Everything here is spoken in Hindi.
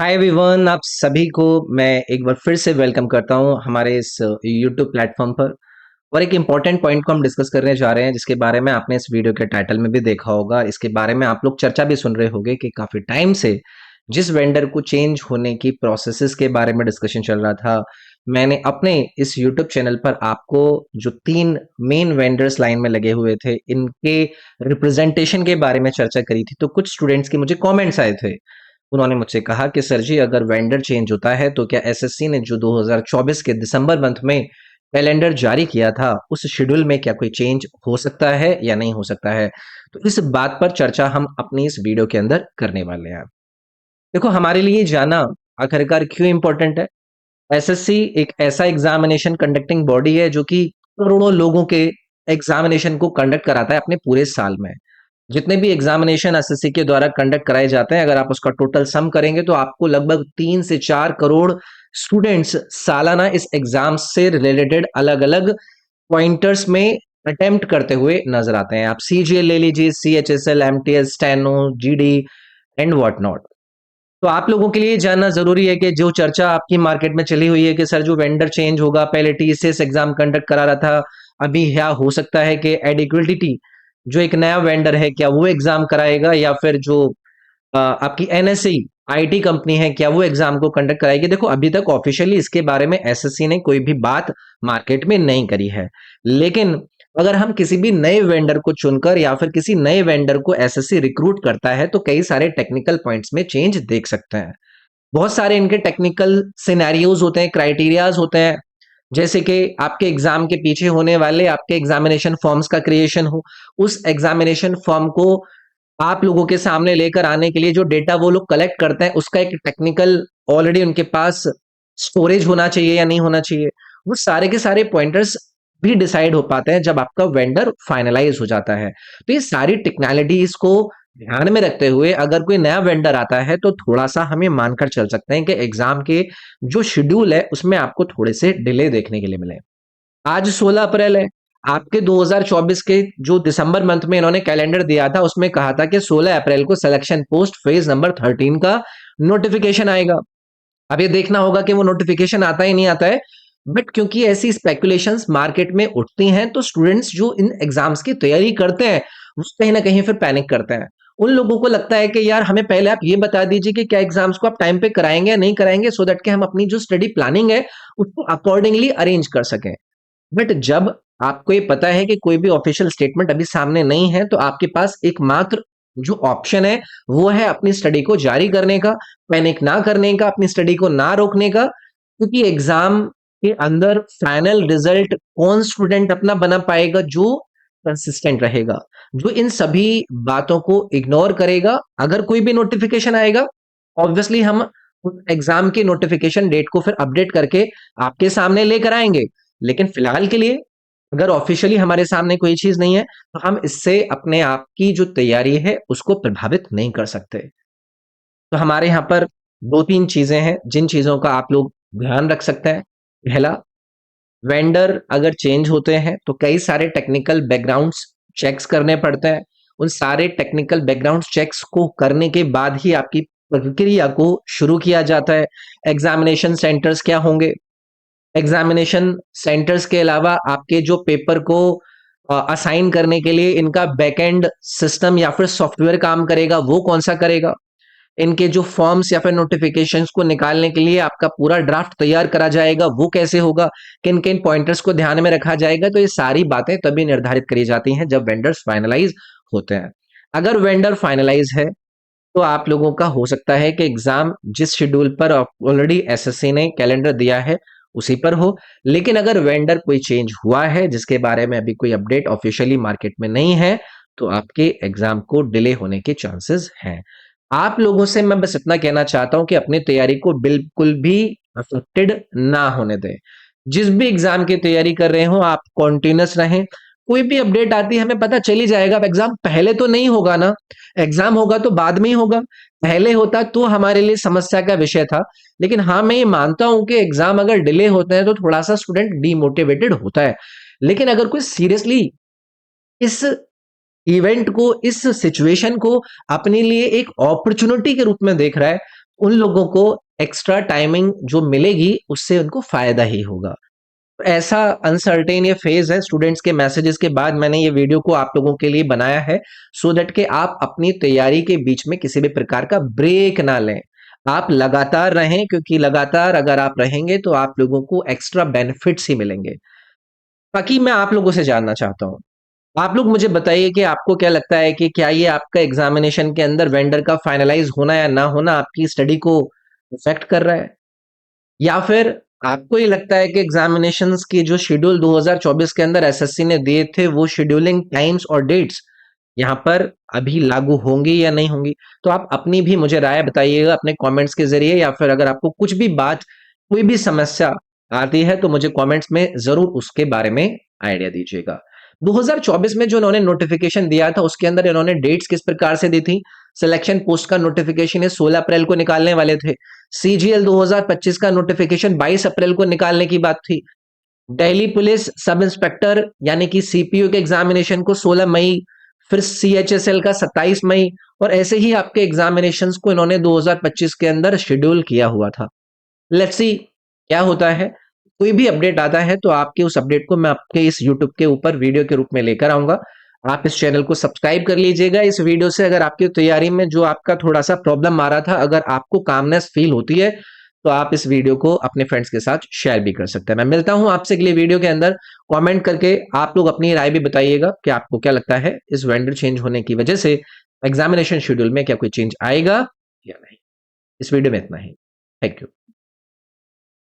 हाय एवरीवन, आप सभी को मैं एक बार फिर से वेलकम करता हूं हमारे इस यूट्यूब प्लेटफॉर्म पर। और एक इम्पॉर्टेंट पॉइंट को हम डिस्कस करने जा रहे हैं, जिसके बारे में आपने इस वीडियो के टाइटल में भी देखा होगा। इसके बारे में आप लोग चर्चा भी सुन रहे होंगे कि काफ़ी टाइम से जिस वेंडर को चेंज होने की प्रोसेसेस के बारे में डिस्कशन चल रहा था। मैंने अपने इस यूट्यूब चैनल पर आपको जो 3 मेन वेंडर्स लाइन में लगे हुए थे, इनके रिप्रेजेंटेशन के बारे में चर्चा करी थी। तो कुछ स्टूडेंट्स के मुझे कमेंट्स आए थे। उन्होंने मुझसे कहा कि सर जी, अगर वेंडर चेंज होता है तो क्या एसएससी ने जो 2024 के दिसंबर मंथ में कैलेंडर जारी किया था, उस शेड्यूल में क्या कोई चेंज हो सकता है या नहीं हो सकता है? तो इस बात पर चर्चा हम अपनी इस वीडियो के अंदर करने वाले हैं। देखो, हमारे लिए जाना आखिरकार क्यों इंपॉर्टेंट है। एसएससी एक ऐसा एग्जामिनेशन कंडक्टिंग बॉडी है जो कि करोड़ों लोगों के एग्जामिनेशन को कंडक्ट कराता है अपने पूरे साल में। जितने भी एग्जामिनेशन एसएससी के द्वारा कंडक्ट कराए जाते हैं, अगर आप उसका टोटल सम करेंगे तो आपको लगभग 3 से 4 करोड़ स्टूडेंट्स सालाना इस एग्जाम से रिलेटेड अलग अलग पॉइंटर्स में अटेम्प्ट करते हुए नजर आते हैं। आप सीजीएल ले लीजिए, CHSL, MTS, steno, GD and what not. तो आप लोगों के लिए जानना जरूरी है कि जो चर्चा आपकी मार्केट में चली हुई है कि सर जो वेंडर चेंज होगा, पहले टीसीएस एग्जाम कंडक्ट करा रहा था, अभी क्या हो सकता है कि एडिक्विडिटी जो एक नया वेंडर है, क्या वो एग्जाम कराएगा, या फिर जो आपकी एनएसई आईटी कंपनी है, क्या वो एग्जाम को कंडक्ट कराएगी। देखो, अभी तक ऑफिशियली इसके बारे में एसएससी ने कोई भी बात मार्केट में नहीं करी है। लेकिन अगर हम किसी भी नए वेंडर को चुनकर या फिर किसी नए वेंडर को एसएससी रिक्रूट करता है तो कई सारे टेक्निकल पॉइंट्स में चेंज देख सकते हैं। बहुत सारे इनके टेक्निकल सिनेरियोज होते हैं, क्राइटेरियाज होते हैं। जैसे कि आपके एग्जाम के पीछे होने वाले आपके एग्जामिनेशन फॉर्म्स का क्रिएशन हो, उस एग्जामिनेशन फॉर्म को आप लोगों के सामने लेकर आने के लिए जो डेटा वो लोग कलेक्ट करते हैं, उसका एक टेक्निकल ऑलरेडी उनके पास स्टोरेज होना चाहिए या नहीं होना चाहिए। वो सारे के सारे पॉइंटर्स भी डिसाइड हो पाते हैं जब आपका वेंडर फाइनलाइज हो जाता है। तो ये सारी टेक्नोलॉजीज को ध्यान में रखते हुए अगर कोई नया वेंडर आता है तो थोड़ा सा हमें मानकर चल सकते हैं कि एग्जाम के जो शेड्यूल है उसमें आपको थोड़े से डिले देखने के लिए मिले। आज 16 अप्रैल है। आपके 2024 के जो दिसंबर मंथ में इन्होंने कैलेंडर दिया था, उसमें कहा था कि 16 अप्रैल को सिलेक्शन पोस्ट फेज नंबर 13 का नोटिफिकेशन आएगा। अब ये देखना होगा कि वो नोटिफिकेशन आता है नहीं आता है। बट क्योंकि ऐसी स्पेकुलेशंस मार्केट में उठती हैं, तो स्टूडेंट्स जो इन एग्जाम्स की तैयारी करते हैं वो कहीं ना कहीं फिर पैनिक करते हैं। उन लोगों को लगता है कि यार, हमें पहले आप ये बता दीजिए कि क्या एग्जाम्स को आप टाइम पे कराएंगे या नहीं कराएंगे, सो दैट कि हम अपनी जो स्टडी प्लानिंग है उसको अकॉर्डिंगली अरेंज कर सकें। बट जब आपको ये पता है कि कोई भी ऑफिशियल स्टेटमेंट अभी सामने नहीं है, तो आपके पास एकमात्र जो ऑप्शन है वो है अपनी स्टडी को जारी करने का, पैनिक ना करने का, अपनी स्टडी को ना रोकने का। क्योंकि एग्जाम के अंदर फाइनल रिजल्ट कौन स्टूडेंट अपना बना पाएगा जो कंसिस्टेंट रहेगा, जो इन सभी बातों को इग्नोर करेगा। अगर कोई भी नोटिफिकेशन आएगा, ऑब्वियसली हम उस एग्जाम की नोटिफिकेशन डेट को फिर अपडेट करके आपके सामने लेकर आएंगे। लेकिन फिलहाल के लिए अगर ऑफिशियली हमारे सामने कोई चीज नहीं है, तो हम इससे अपने आप की जो तैयारी है उसको प्रभावित नहीं कर सकते। तो हमारे यहाँ पर 2-3 चीजें हैं जिन चीजों का आप लोग ध्यान रख सकते हैं। पहला, वेंडर अगर चेंज होते हैं तो कई सारे टेक्निकल बैकग्राउंड्स चेक्स करने पड़ते हैं। उन सारे टेक्निकल बैकग्राउंड चेक्स को करने के बाद ही आपकी प्रक्रिया को शुरू किया जाता है। एग्जामिनेशन सेंटर्स क्या होंगे, एग्जामिनेशन सेंटर्स के अलावा आपके जो पेपर को असाइन करने के लिए इनका बैकएंड सिस्टम या फिर सॉफ्टवेयर काम करेगा, वो कौन सा करेगा। इनके जो फॉर्म्स या फिर नोटिफिकेशंस को निकालने के लिए आपका पूरा ड्राफ्ट तैयार करा जाएगा, वो कैसे होगा, किन किन पॉइंटर्स को ध्यान में रखा जाएगा। तो ये सारी बातें तभी निर्धारित करी जाती हैं जब वेंडर्स फाइनलाइज होते हैं। अगर वेंडर फाइनलाइज है तो आप लोगों का हो सकता है कि एग्जाम जिस शेड्यूल पर ऑलरेडी एसएससी ने कैलेंडर दिया है उसी पर हो। लेकिन अगर वेंडर कोई चेंज हुआ है जिसके बारे में अभी कोई अपडेट ऑफिशियली मार्केट में नहीं है, तो आपके एग्जाम को डिले होने के चांसेस हैं। आप लोगों से मैं बस इतना कहना चाहता हूं कि अपनी तैयारी को बिल्कुल भी अफेक्टेड ना होने दें। जिस भी एग्जाम की तैयारी कर रहे हो आप कॉन्टिन्यूस रहें। कोई भी अपडेट आती है हमें पता चल ही जाएगा। अब एग्जाम पहले तो नहीं होगा ना, एग्जाम होगा तो बाद में ही होगा। पहले होता तो हमारे लिए समस्या का विषय था। लेकिन हाँ, मैं ये मानता हूं कि एग्जाम अगर डिले होते हैं तो थोड़ा सा स्टूडेंट डीमोटिवेटेड होता है। लेकिन अगर कोई सीरियसली इस इवेंट को, इस सिचुएशन को अपने लिए एक अपॉर्चुनिटी के रूप में देख रहा है, उन लोगों को एक्स्ट्रा टाइमिंग जो मिलेगी उससे उनको फायदा ही होगा। ऐसा अनसर्टेन ये फेज है स्टूडेंट्स के मैसेजेस के बाद मैंने ये वीडियो को आप लोगों के लिए बनाया है, सो दैट कि आप अपनी तैयारी के बीच में किसी भी प्रकार का ब्रेक ना लें। आप लगातार रहें, क्योंकि लगातार अगर आप रहेंगे तो आप लोगों को एक्स्ट्रा बेनिफिट्स ही मिलेंगे। बाकी मैं आप लोगों से जानना चाहता हूँ, आप लोग मुझे बताइए कि आपको क्या लगता है कि क्या ये आपका एग्जामिनेशन के अंदर वेंडर का फाइनलाइज होना या ना होना आपकी स्टडी को इफेक्ट कर रहा है? या फिर आपको ये लगता है कि एग्जामिनेशंस की जो शेड्यूल 2024 के अंदर एसएससी ने दिए थे वो शेड्यूलिंग टाइम्स और डेट्स यहाँ पर अभी लागू होंगी या नहीं होंगी? तो आप अपनी भी मुझे राय बताइएगा अपने कमेंट्स के जरिए, या फिर अगर आपको कुछ भी बात, कोई भी समस्या आती है तो मुझे कमेंट्स में जरूर उसके बारे में आइडिया दीजिएगा। 2024 में जो इन्होंने नोटिफिकेशन दिया था उसके अंदर इन्होंने डेट्स किस प्रकार से दी थी? सिलेक्शन पोस्ट का नोटिफिकेशन ये 16 अप्रैल को निकालने वाले थे। सीजीएल 2025 का नोटिफिकेशन 22 अप्रैल को निकालने की बात थी। दिल्ली पुलिस सब इंस्पेक्टर यानी कि सीपीयू के एग्जामिनेशन को 16 मई, फिर सीएचएसएल का 27 मई, और ऐसे ही आपके एग्जामिनेशंस को इन्होंने 2025 के अंदर शेड्यूल किया हुआ था। लेट्स सी क्या होता है। कोई भी अपडेट आता है तो आपके उस अपडेट को मैं आपके इस यूट्यूब के ऊपर वीडियो के रूप में लेकर आऊंगा। आप इस चैनल को सब्सक्राइब कर लीजिएगा। इस वीडियो से अगर आपकी तैयारी में जो आपका थोड़ा सा प्रॉब्लम आ रहा था, अगर आपको कामनेस फील होती है तो आप इस वीडियो को अपने फ्रेंड्स के साथ शेयर भी कर सकते हैं। मैं मिलता हूं आपसे अगले वीडियो के अंदर। कमेंट करके आप लोग अपनी राय भी बताइएगा कि आपको क्या लगता है इस वेंडर चेंज होने की वजह से एग्जामिनेशन शेड्यूल में क्या कोई चेंज आएगा या नहीं। इस वीडियो में इतना ही। Thank you.